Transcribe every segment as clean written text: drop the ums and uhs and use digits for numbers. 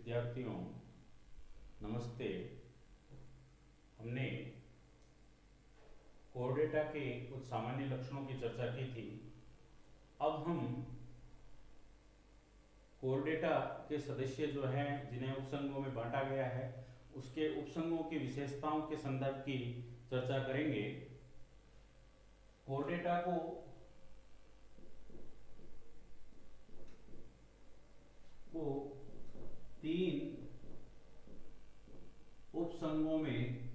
विद्यार्थियों, नमस्ते। हमने कोर्डेटा के कुछ सामान्य लक्षणों की चर्चा की थी। अब हम कोर्डेटा के सदस्य जो हैं जिन्हें उपसंघों में बांटा गया है उसके उपसंघों की विशेषताओं के संदर्भ की चर्चा करेंगे। कोर्डेटा को तीन उपसंघों में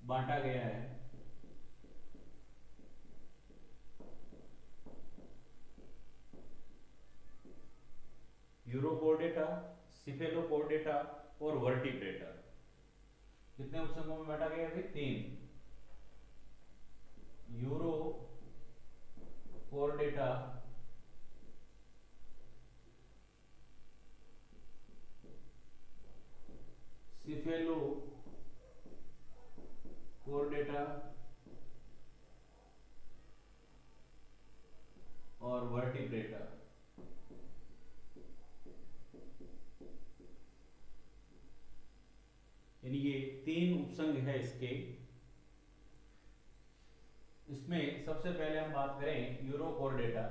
बांटा गया है। यूरोकोर्डेटा, सिफेलोकोर्डेटा और वर्टिब्रेटा। कितने उपसंघों में बांटा गया है? तीन। यूरोकोर्डेटा, सिफेलोकोर्डेटा और वर्टिब्रेटा। यानी ये तीन उपसंघ है इसके। इसमें सबसे पहले हम बात करें यूरोकोर्डेटा।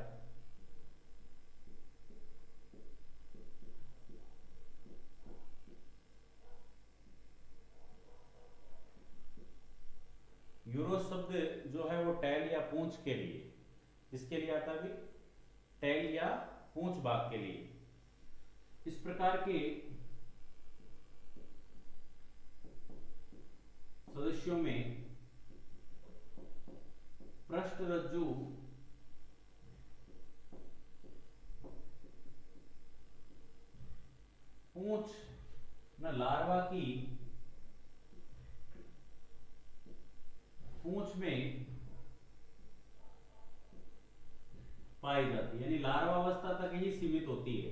यूरो शब्द जो है वो टैल या पूंछ के लिए, इसके लिए आता है टैल या पूंछ भाग के लिए। इस प्रकार के सदस्यों में पृष्ठरज्जु पूंछ न लार्वा की पूंछ में पाई जाती है, यानी लार्वा अवस्था तक ही सीमित होती है।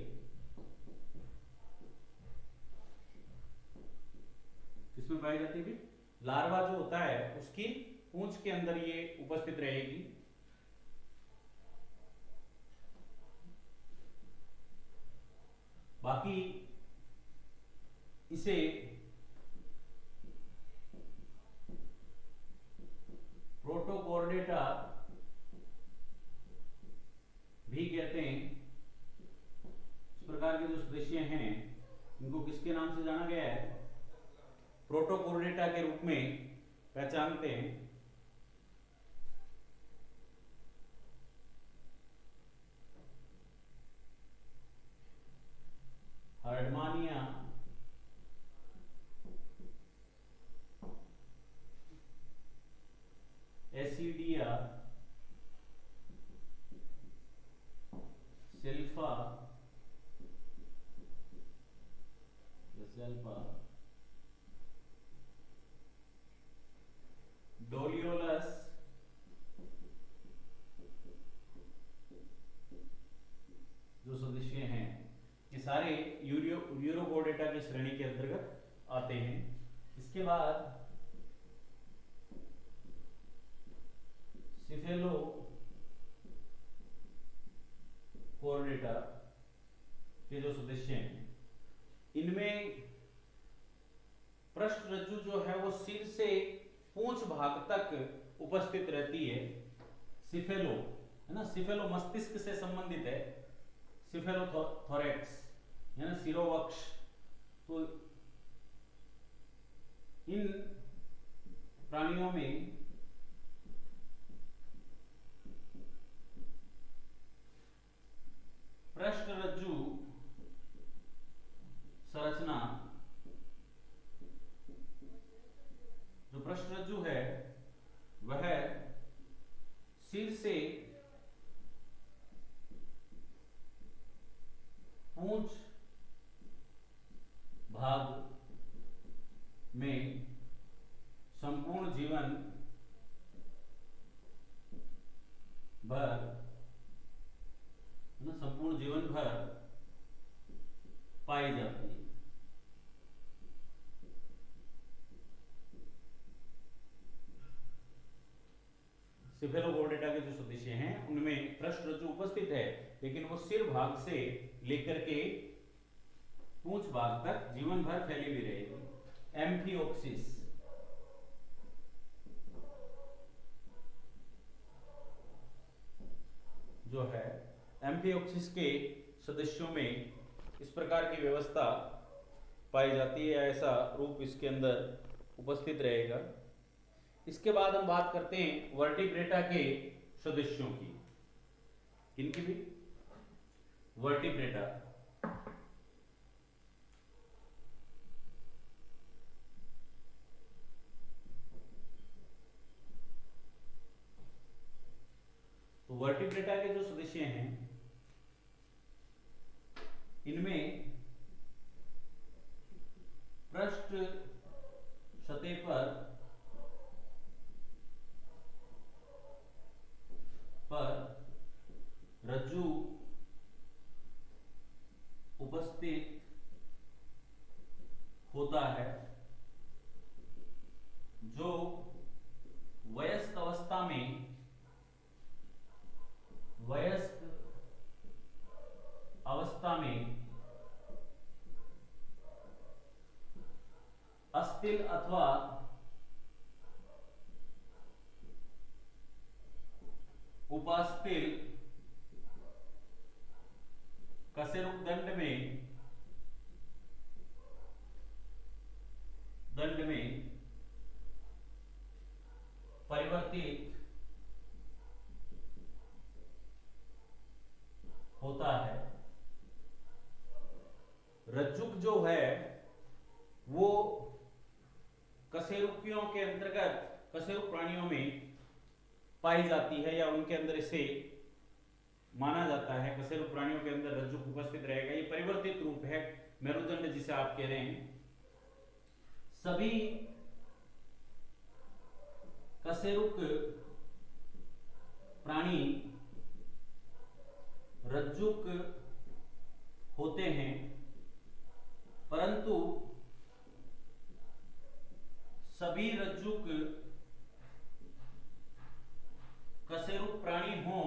किसमें पाई जाती है? लार्वा जो होता है उसकी पूंछ के अंदर ये उपस्थित रहेगी। बाकी इसे प्रोटोकोर्डेटा भी कहते हैं। इस प्रकार के जो सदस्य हैं इनको किसके नाम से जाना गया है? प्रोटोकोर्डेटा के रूप में पहचानते हैं। हर्डमानिया, एसिडिया, सिल्फा, डोलियोलस, जो सदस्य हैं ये सारे यूरोकोर्डेटा की श्रेणी के अंतर्गत आते हैं। इसके बाद सिफेलोकोर्डेटा के जो सदस्य हैं इनमें पृष्ठरज्जु जो है वो सिर से पूंछ भाग तक उपस्थित रहती है। सिफेलो है ना, सिफेलो मस्तिष्क से संबंधित है। सिफेलोथोरैक्स है ना, सिरोवक्ष। तो इन प्राणियों में पृष्ठरज्जु संरचना, जो पृष्ठरज्जु है वह सिर से पूंछ भाग में संपूर्ण जीवन भर पाई जाती है। सिफेलोकोर्डेटा के जो सदस्य हैं उनमें पृष्ठ रज्जु उपस्थित है, लेकिन वो सिर भाग से लेकर के पूंछ भाग तक जीवन भर फैली हुई रहेगी। एम्फिओक्सिस। जो है एम्फिओक्सिस के सदस्यों में इस प्रकार की व्यवस्था पाई जाती है, ऐसा रूप इसके अंदर उपस्थित रहेगा। इसके बाद हम बात करते हैं वर्टिब्रेटा के सदस्यों की। किनकी भी? वर्टिब्रेटा। तो वर्टिब्रेटा के जो सदस्य हैं, इनमें पृष्ठ सतह पर रज्जु उपस्थित होता है, जो वयस्क अवस्था में अस्थिल अथवा उपास्थिल कशेरुक दंड में परिवर्तित होता है। रज्जुक जो है वो कशेरुकियों के अंतर्गत कशेरुक प्राणियों में पाई जाती है, या उनके अंदर इसे माना जाता है। कशेरुक प्राणियों के अंदर रज्जुक उपस्थित रहेगा। ये परिवर्तित रूप है मेरुदंड जिसे आप कह रहे हैं। सभी कशेरुक प्राणी रज्जुक होते हैं, परंतु सभी रज्जुक कशेरुक प्राणी हों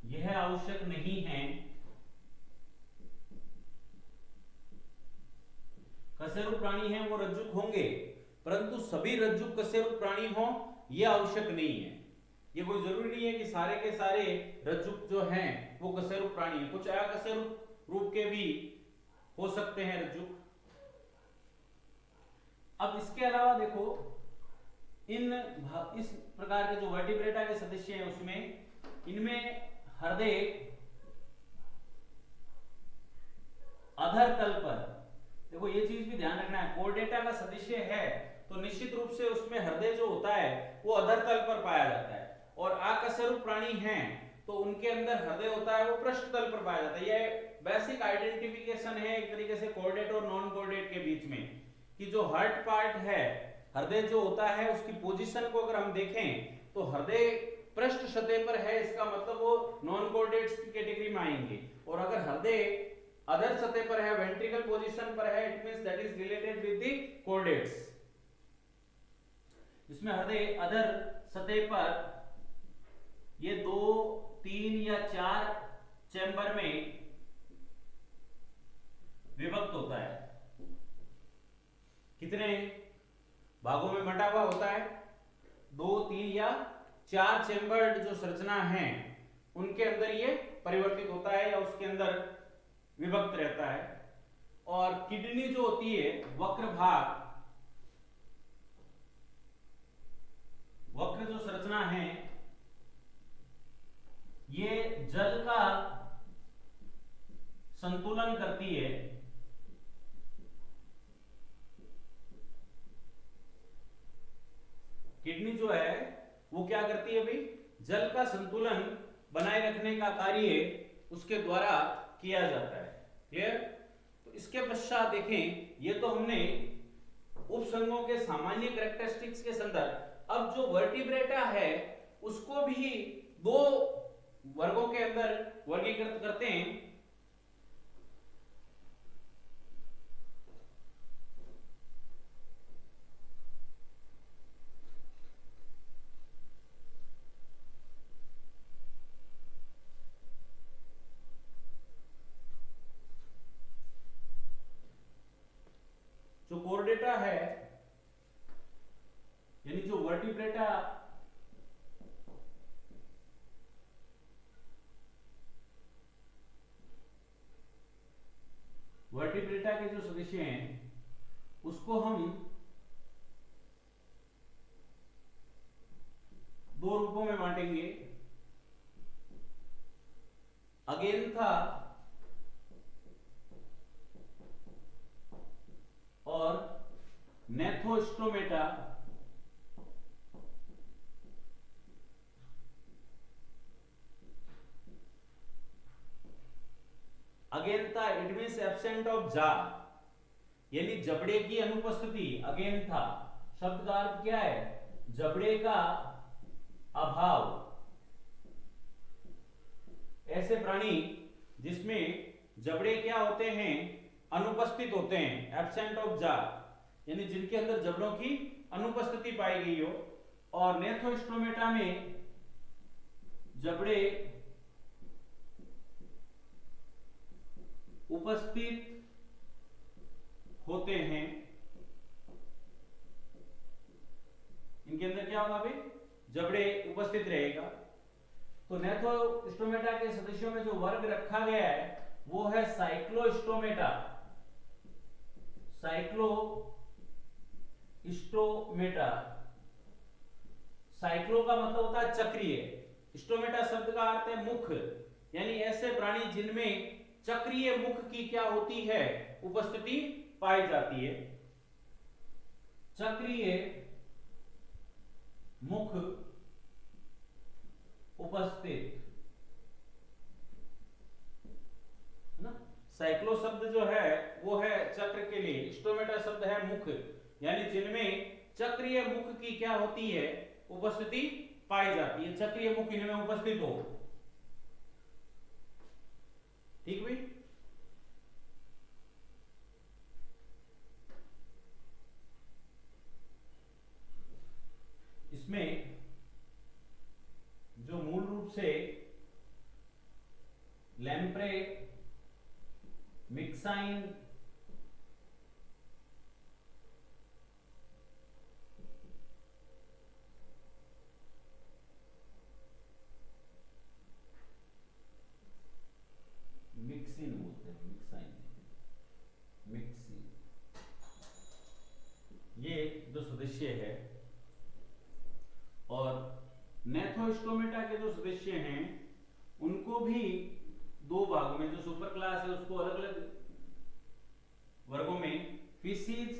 यह आवश्यक नहीं है। कशेरुक प्राणी हैं वो रज्जुक होंगे, परंतु सभी रज्जुक कशेरुक प्राणी हों यह आवश्यक नहीं है। ये कोई जरूरी नहीं है कि सारे के सारे रज्जुक जो हैं वो कशेरुक प्राणी हैं। कुछ अकशेरुक रूप के भी हो सकते हैं रज्जुक। अब इसके अलावा देखो, इस प्रकार के जो वर्टिब्रेटा के सदस्य हैं उसमें इनमें हृदय अधर तल पर, देखो ये चीज भी ध्यान रखना है, कोर्डेटा का सदस्य है तो निश्चित रूप से उसमें हृदय जो होता है वो अधर तल पर पाया जाता है, और अकशेरुक प्राणी हैं तो उनके अंदर हृदय होता है वो पृष्ठ तल पर पाया जाता है। यह बेसिक आइडेंटिफिकेशन है एक तरीके से कोर्डेट और नॉन कोर्डेट के बीच में, कि जो हार्ट पार्ट है, हृदय जो होता है उसकी पोजीशन को अगर हम देखें तो हृदय पृष्ठ सतह पर है, इसका मतलब वो नॉन कोर्डेट्स की कैटेगरी में आएंगे। और अगर हृदय अधर सतह पर है, वेंट्रिकल पोजीशन पर है, it means that is related with the chordates. इसमें हृदय अधर सतह पर ये 2, 3 या 4 चैम्बर में विभक्त होता है। कितने भागों में बंटा हुआ होता है? 2, 3 या 4 चैम्बर्ड जो संरचना है उनके अंदर ये परिवर्तित होता है या उसके अंदर विभक्त रहता है। और किडनी जो होती है, वक्र जो संरचना है, ये जल का संतुलन करती है। किडनी जो है वो क्या करती है भाई? जल का संतुलन बनाए रखने का कार्य उसके द्वारा किया जाता है। क्लियर? तो इसके पश्चात देखें, ये तो हमने उपसंगों के सामान्य कैरेक्टरिस्टिक्स के संदर्भ। अब जो वर्टिब्रेटा है उसको भी 2 वर्गों के अंदर वर्गीकृत करते हैं। वर्टिब्रेटा के जो सदस्य हैं उसको हम दो रूपों में बांटेंगे, अगेंथा और gnathostomata. Agnatha it means absent of jaw, यानी जबड़े की अनुपस्थिति। अगेंथा शब्द का अर्थ क्या है? जबड़े का अभाव। ऐसे प्राणी जिसमें जबड़े क्या होते हैं? अनुपस्थित होते हैं, एब्सेंट ऑफ जार, यानी जिनके अंदर जबड़ों की अनुपस्थिति पाई गई हो। और नेथोस्टोमेटा में जबड़े उपस्थित होते हैं। इनके अंदर क्या होगा भाई? जबड़े उपस्थित रहेगा। तो नेथोस्टोमेटा के सदस्यों में जो वर्ग रखा गया है वो है साइक्लोस्टोमेटा। साइक्लोस्टोमेटा, साइक्लो का मतलब होता है चक्रीय, स्टोमेटा शब्द का अर्थ है मुख, यानी ऐसे प्राणी जिनमें चक्रीय मुख की क्या होती है? उपस्थिति पाई जाती है। चक्रीय मुख उपस्थित, ना? साइक्लो शब्द जो है वो है चक्र के लिए, स्टोमेटा शब्द है मुख, यानी जिनमें चक्रीय मुख की क्या होती है? उपस्थिति पाई जाती है। चक्रीय मुख इनमें उपस्थित हो। ठीक भाई? इसमें जो मूल रूप से लैम्प्रे, मिक्साइन, मिक्सिन बोलते हैं, मिक्साइन, मिक्सिन, ये जो सदस्य है, और नेथोस्टोमेटा के जो सदस्य हैं उनको भी दो भागों में, जो सुपर क्लास है उसको अलग अलग वर्गों में, फिशीज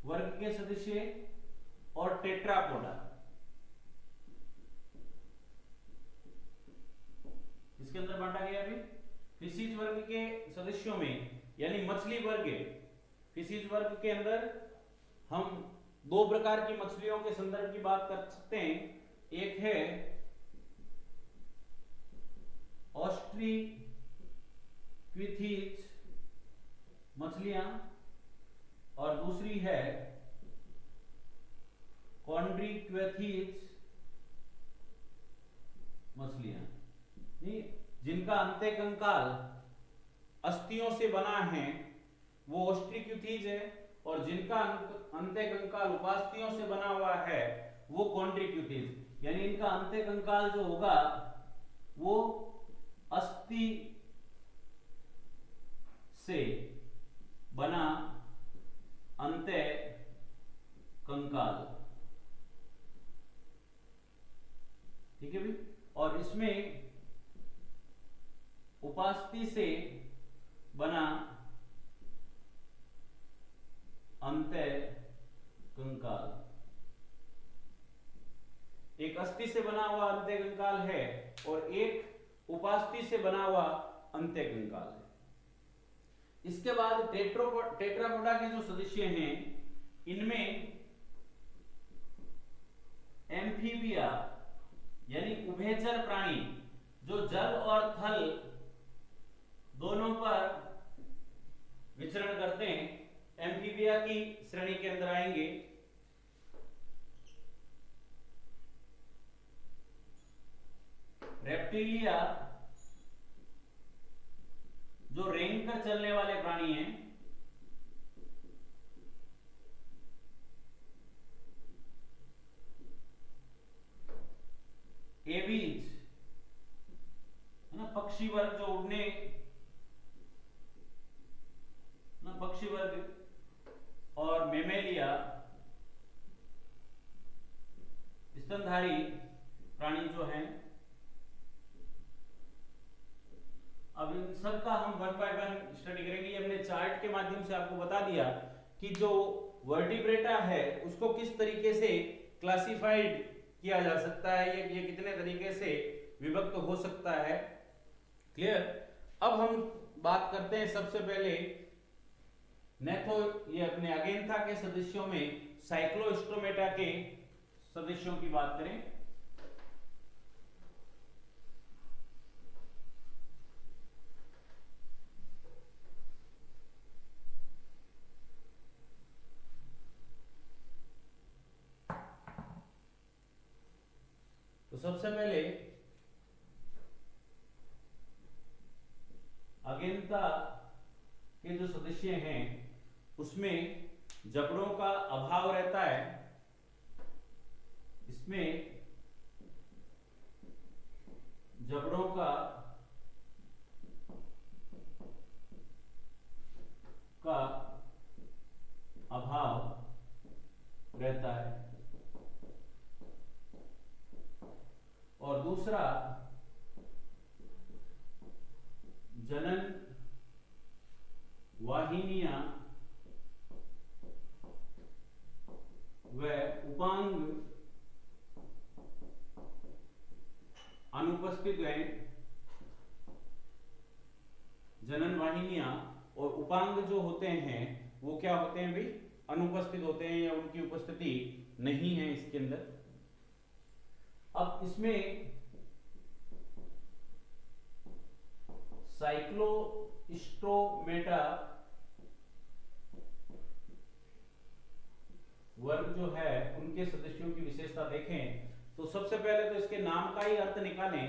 वर्ग के सदस्य और टेट्रापोडा, इसके अंदर बांटा गया अभी। फिशीज वर्ग के सदस्यों में यानी मछली वर्ग, फिशीज वर्ग के अंदर हम दो प्रकार की मछलियों के संदर्भ की बात कर सकते हैं। एक है ऑस्ट्रीक्विथीज मछलियां और दूसरी है कॉन्ड्रीक्वेथीज मछलियां, जिनका अंत्य कंकाल अस्थियों से बना है वो ऑस्ट्रीक्विथीज है, और जिनका अंत्य कंकाल उपास्थियों से बना हुआ है वो कॉन्ड्रीक्विथीज, यानी इनका अंत्य कंकाल जो होगा वो अस्थि से बना अंत्य कंकाल। ठीक है भाई? और इसमें उपास्थि से बना अंत्य कंकाल। एक अस्थि से बना हुआ अंत्य कंकाल है और एक उपास्थि से बना हुआ अंत्य कंकाल है। इसके बाद टेट्रापोडा के जो सदस्य हैं इनमें एम्फीबिया यानी उभयचर प्राणी जो जल और थल दोनों पर विचरण करते हैं, एम्फीबिया की श्रेणी के अंदर आएंगे। रेप्टिलिया जो रेंग कर चलने वाले प्राणी हैं, पक्षी वर्ग जो उड़ने ना, पक्षी वर्ग और मेमेलिया स्तनधारी प्राणी जो हैं, अब इन सब का हम वन बाय वन स्टडी करेंगे। हमने चार्ट के माध्यम से आपको बता दिया कि जो वर्टिब्रेटा है उसको किस तरीके से क्लासिफाइड किया जा सकता है, ये कितने तरीके से विभक्त हो सकता है। क्लियर। अब हम बात करते हैं सबसे पहले ये अपने अगेंथा के सदस्यों में साइक्लोस्टोमेटा के सदस्यों की बात करें। तो सबसे पहले अगेंथा के जो सदस्य हैं उसमें जबड़ों का अभाव रहता है। इसमें जबड़ों का अभाव रहता है। और दूसरा, जनन वाहिनियां व उपांग अनुपस्थित हैं। जनन वाहिनियां और उपांग जो होते हैं वो क्या होते हैं भाई, अनुपस्थित होते हैं या उनकी उपस्थिति नहीं है इसके अंदर। अब इसमें साइक्लोस्टोमेटा वर्ग जो है उनके सदस्यों की विशेषता देखें तो सबसे पहले तो इसके नाम का ही अर्थ निकालें।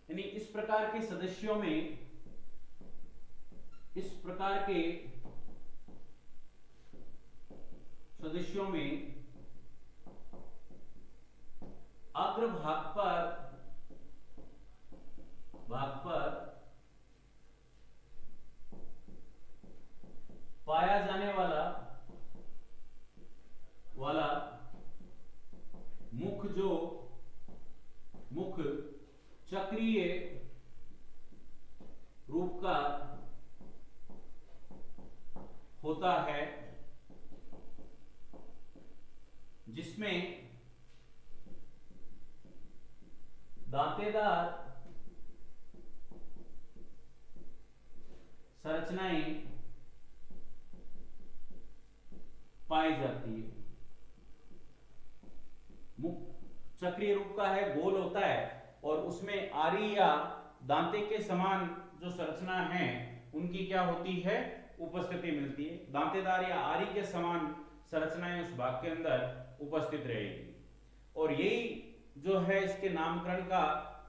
यानी इस प्रकार के सदस्यों में, इस प्रकार के सदस्यों में अग्रभाग पर पाया जाने वाला मुख चक्रीय रूप का होता है, जिसमें दांतेदार संरचनाएं पाई जाती है। मुख चक्रीय रूप का है, गोल होता है और उसमें आरी या दांते के समान जो संरचना है उनकी क्या होती है, उपस्थिति मिलती है। दांतेदार या आरी के समान संरचनाएं उस भाग के अंदर उपस्थित रहेगी और यही जो है इसके नामकरण का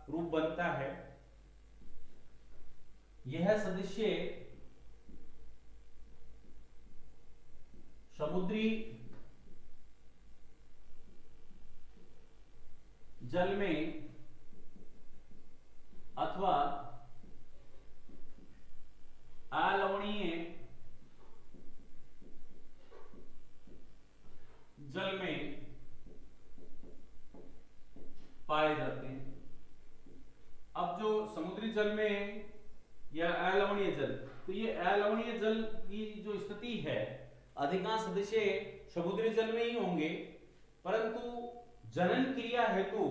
रूप बनता है। यह सदस्य समुद्री जल में अथवा अलवणीय जल में पाए जाते हैं। अब जो समुद्री जल में या अलवणीय जल, तो ये अलवणीय जल की जो स्थिति है अधिकांश सदस्य समुद्री जल में ही होंगे, परंतु जनन क्रिया हेतु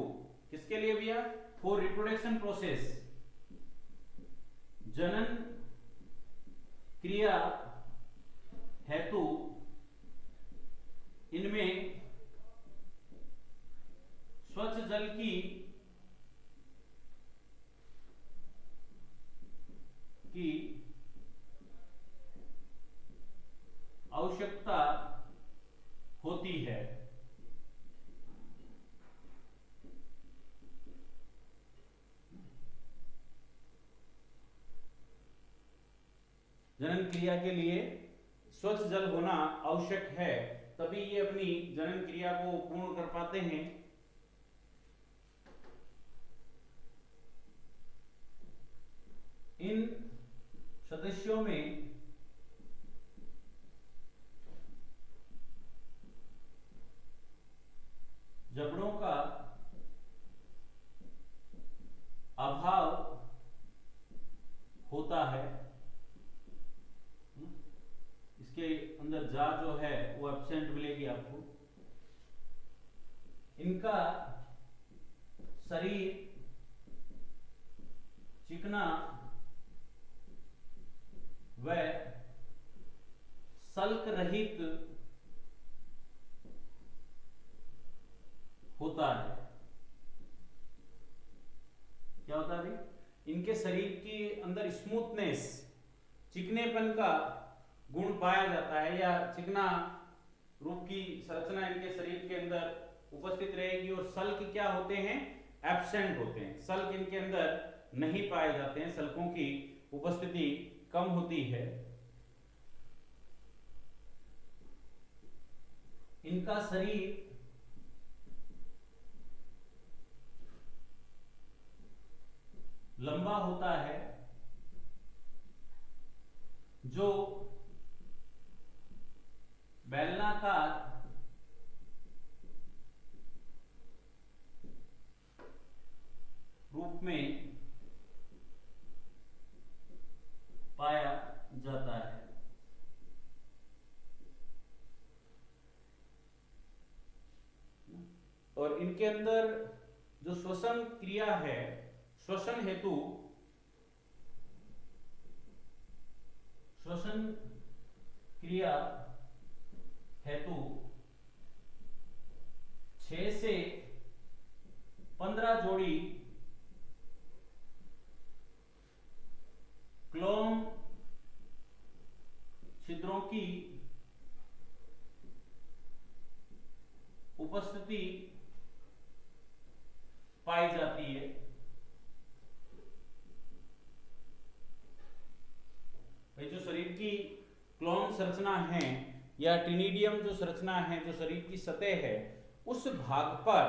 किसके लिए भैया, फॉर रिप्रोडक्शन प्रोसेस, जनन क्रिया हेतु इनमें स्वच्छ जल की आवश्यकता होती है। जनन क्रिया के लिए स्वच्छ जल होना आवश्यक है, तभी ये अपनी जनन क्रिया को पूर्ण कर पाते हैं। इन सदस्यों में जबड़ों का अभाव होता है। इसके अंदर जा जो है वो एब्सेंट मिलेगी आपको। इनका शरीर चिकना व सल्क रहित होता है। क्या होता है भाई? इनके शरीर के अंदर स्मूथनेस, चिकनेपन का गुण पाया जाता है, या चिकना रूप की संरचना इनके शरीर के अंदर उपस्थित रहेगी। और सल्क क्या होते हैं? एब्सेंट होते हैं। सल्क इनके अंदर नहीं पाए जाते हैं, सल्कों की उपस्थिति कम होती है। इनका शरीर लंबा होता है, जो बेलनाकार रूप में पाया जाता है। और इनके अंदर जो श्वसन क्रिया है, श्वसन क्रिया हेतु 6 से 15 जोड़ी क्लोम छिद्रों की उपस्थिति पाई जाती है। जो शरीर की क्लोम संरचना है या टिनिडियम जो संरचना है, जो शरीर की सतह है, उस भाग पर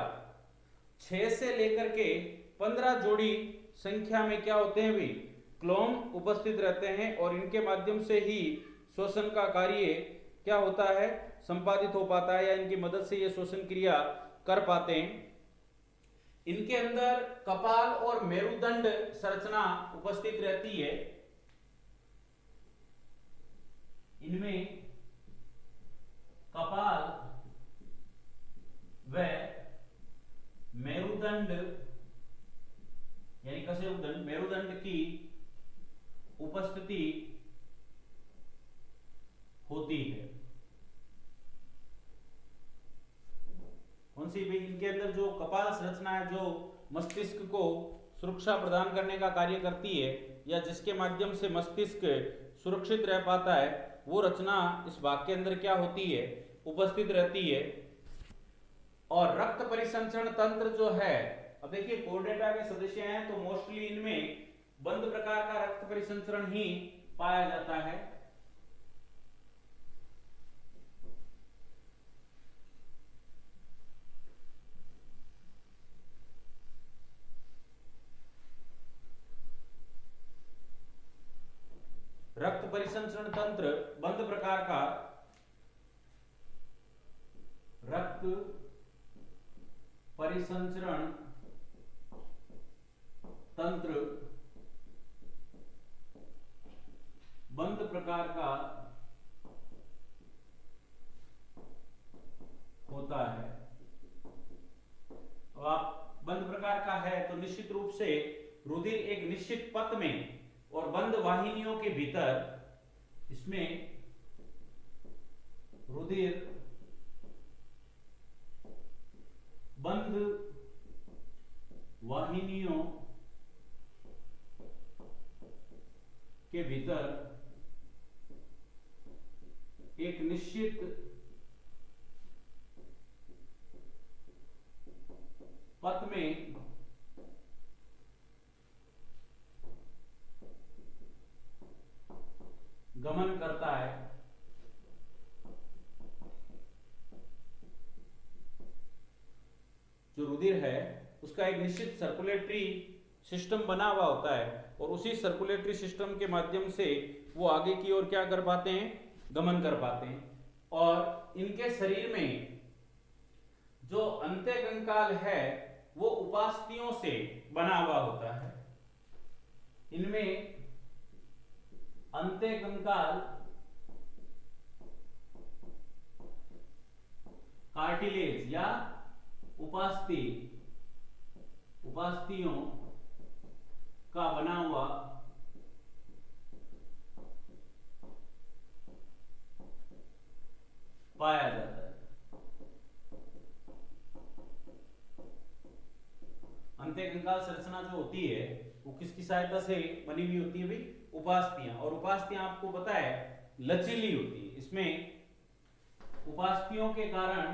6 से लेकर के 15 जोड़ी संख्या में क्या होते हैं भी? क्लोम उपस्थित रहते हैं। और इनके माध्यम से ही श्वसन का कार्य क्या होता है? संपादित हो पाता है, या इनकी मदद से ये श्वसन क्रिया कर पाते हैं। इनके अंदर कपाल और मेरुदंड संरचना उपस्थित रहती है। इनमें कपाल व मेरुदंड यानी कशेरुदंड, मेरुदंड की उपस्थिति होती है। कौन सी भी? इनके अंदर जो कपाल संरचना है, जो मस्तिष्क को सुरक्षा प्रदान करने का कार्य करती है, या जिसके माध्यम से मस्तिष्क सुरक्षित रह पाता है, वो रचना इस भाग के अंदर क्या होती है? उपस्थित रहती है। और रक्त परिसंचरण तंत्र जो है, अब देखिए कोर्डेटा के सदस्य हैं तो मोस्टली इनमें बंद प्रकार का रक्त परिसंचरण ही पाया जाता है। रक्त परिसंचरण तंत्र बंद प्रकार का रक्त परिसंचरण तंत्र बंद प्रकार का होता है। अब आप बंद प्रकार का है तो निश्चित रूप से रुधिर एक निश्चित पथ में और बंद वाहिनियों के भीतर इसमें रुधिर बंद वाहिनियों के भीतर एक निश्चित पथ में गमन करता है। जो रुधिर है उसका एक निश्चित सर्कुलेटरी सिस्टम बना हुआ होता है, और उसी सर्कुलेटरी सिस्टम के माध्यम से वो आगे की ओर क्या कर पाते हैं, गमन कर पाते हैं। और इनके शरीर में जो अंत्यकंकाल है वो उपास्थियों से बना हुआ होता है। इनमें अंत्यकंकाल कार्टिलेज या उपास्थियों का बना हुआ पाया जाता है। अंत्यकंकाल संरचना जो होती है वो किसकी सहायता से बनी हुई होती है भाई, उपास्थियां। और उपास्थियां आपको पता है लचीली होती है। इसमें उपास्थियों के कारण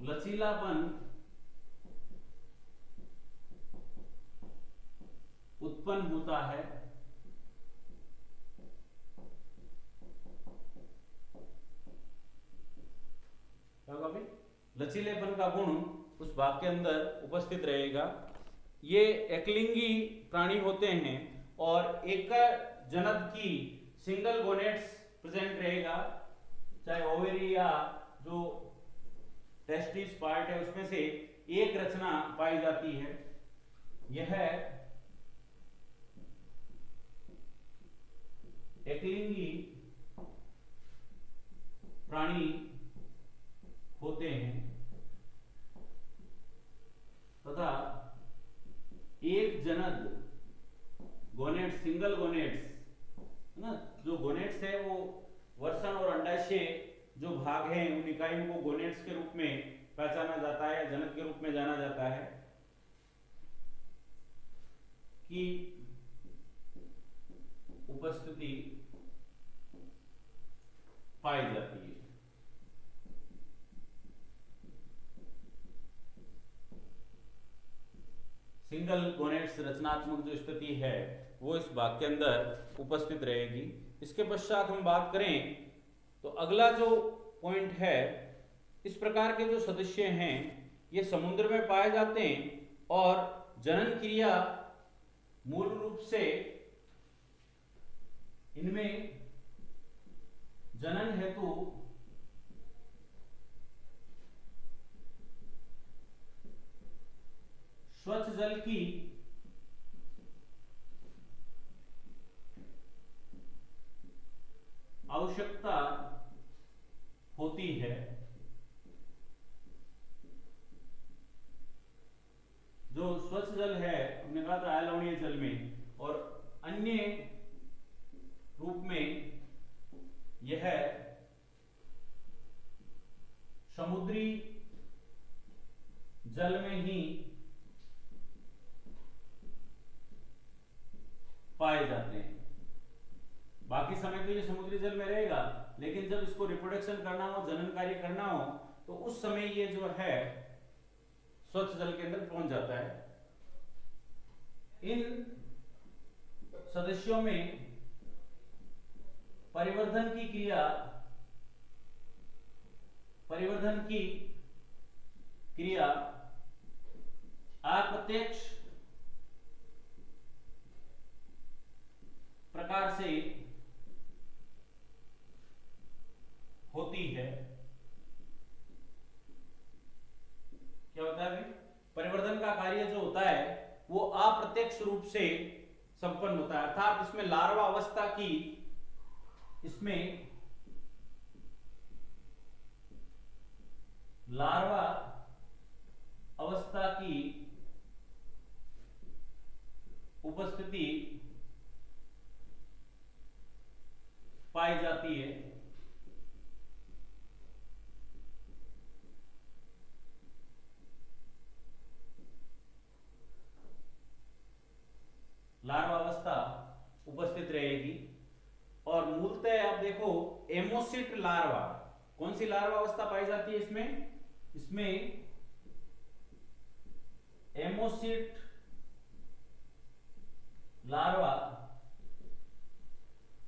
लचीलापन उत्पन्न होता है। क्या होगा भाई, लचीलेपन का गुण उस भाग के अंदर उपस्थित रहेगा। ये एकलिंगी प्राणी होते हैं और एक जनक की सिंगल गोनेट्स प्रेजेंट रहेगा, चाहे ओवेरी या जो टेस्टिस पार्ट है उसमें से एक रचना पाई जाती है। यह एकलिंगी प्राणी होते हैं तथा एक जनक गोनेट्स, सिंगल गोनेट्स है ना, जो गोनेट्स है वो वर्षण और अंडाशय जो भाग हैं उन इकाइयों को गोनेट्स के रूप में पहचाना जाता है, जनक के रूप में जाना जाता है, की उपस्थिति पाई जाती है। सिंगल गोनेट्स रचनात्मक जो स्थिति है वो इस भाग के अंदर उपस्थित रहेगी। इसके पश्चात हम बात करें तो अगला जो पॉइंट है, इस प्रकार के जो सदस्य हैं ये समुद्र में पाए जाते हैं और जनन क्रिया मूल रूप से इनमें जनन हेतु स्वच्छ जल की आवश्यकता होती है। जो स्वच्छ जल है हमने कहा था अलवणीय जल में, और अन्य रूप में यह समुद्री जल में ही पाए जाते हैं। बाकी समय तो ये समुद्री जल में रहेगा, लेकिन जब इसको रिप्रोडक्शन करना हो, जनन कार्य करना हो, तो उस समय ये जो है स्वच्छ जल के अंदर पहुंच जाता है। इन सदस्यों में परिवर्धन की क्रिया अप्रत्यक्ष प्रकार से होती है। क्या होता है भाई, परिवर्धन का कार्य जो होता है वो अप्रत्यक्ष रूप से संपन्न होता है, अर्थात इसमें लार्वा अवस्था की उपस्थिति पाई जाती है। लार्वा अवस्था उपस्थित रहेगी और मूलतः आप देखो एमोसिट लार्वा, कौन सी लार्वा अवस्था पाई जाती है इसमें एमोसिट लार्वा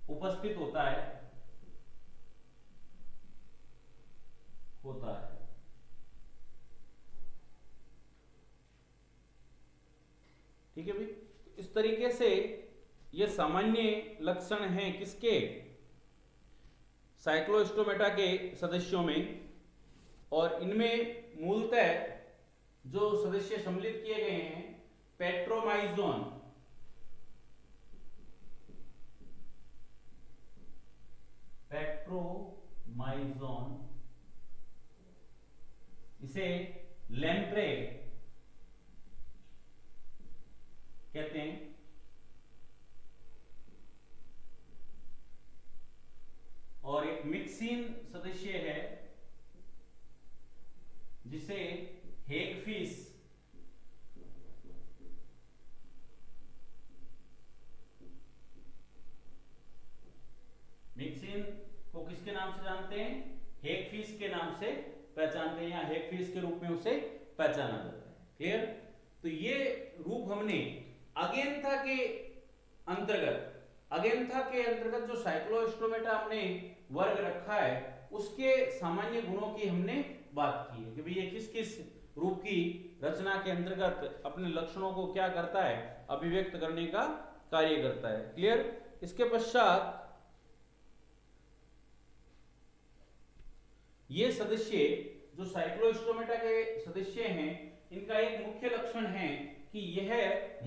उपस्थित होता है। तरीके से ये सामान्य लक्षण हैं किसके, साइक्लोस्टोमेटा के सदस्यों में, और इनमें मूलतः जो सदस्य सम्मिलित किए गए हैं पेट्रोमाइजोन, इसे लैम्प्रे कहते हैं, और एक मिक्सिन सदस्य है जिसे हेगफिश मिक्सिन को किसके नाम से जानते हैं, हेगफिश के नाम से पहचानते हैं, या हेगफिश के रूप में उसे पहचाना जाता है। क्लियर? तो ये रूप हमने अगेंथा के अंतर्गत जो साइक्लोस्टोमेटा हमने वर्ग रखा है उसके सामान्य गुणों की हमने बात की है कि भाई ये किस किस रूप की रचना के अंतर्गत अपने लक्षणों को क्या करता है, अभिव्यक्त करने का कार्य करता है। क्लियर? इसके पश्चात ये सदस्य जो साइक्लोस्टोमेटा के सदस्य हैं, इनका एक मुख्य लक्षण है कि यह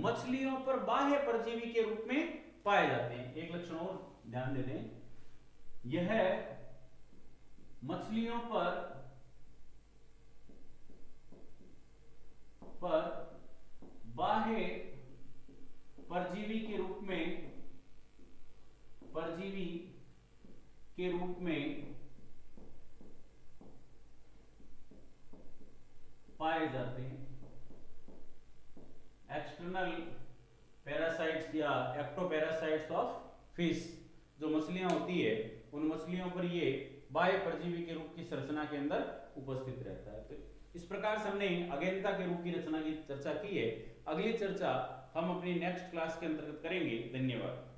मछलियों पर बाह्य परजीवी के रूप में पाए जाते हैं। एक लक्षण और ध्यान देते हैं, यह मछलियों पर बाह्य परजीवी के रूप में पाए जाते हैं। एक्सटर्नल पैरासाइट्स या एक्टोपैरासाइट्स ऑफ फिश, जो मछलियां होती है उन मछलियों पर ये बाह्य परजीवी के रूप की संरचना के अंदर उपस्थित रहता है। तो इस प्रकार से हमने अगेंथा के रूप की रचना की चर्चा की है। अगली चर्चा हम अपनी नेक्स्ट क्लास के अंतर्गत करेंगे। धन्यवाद।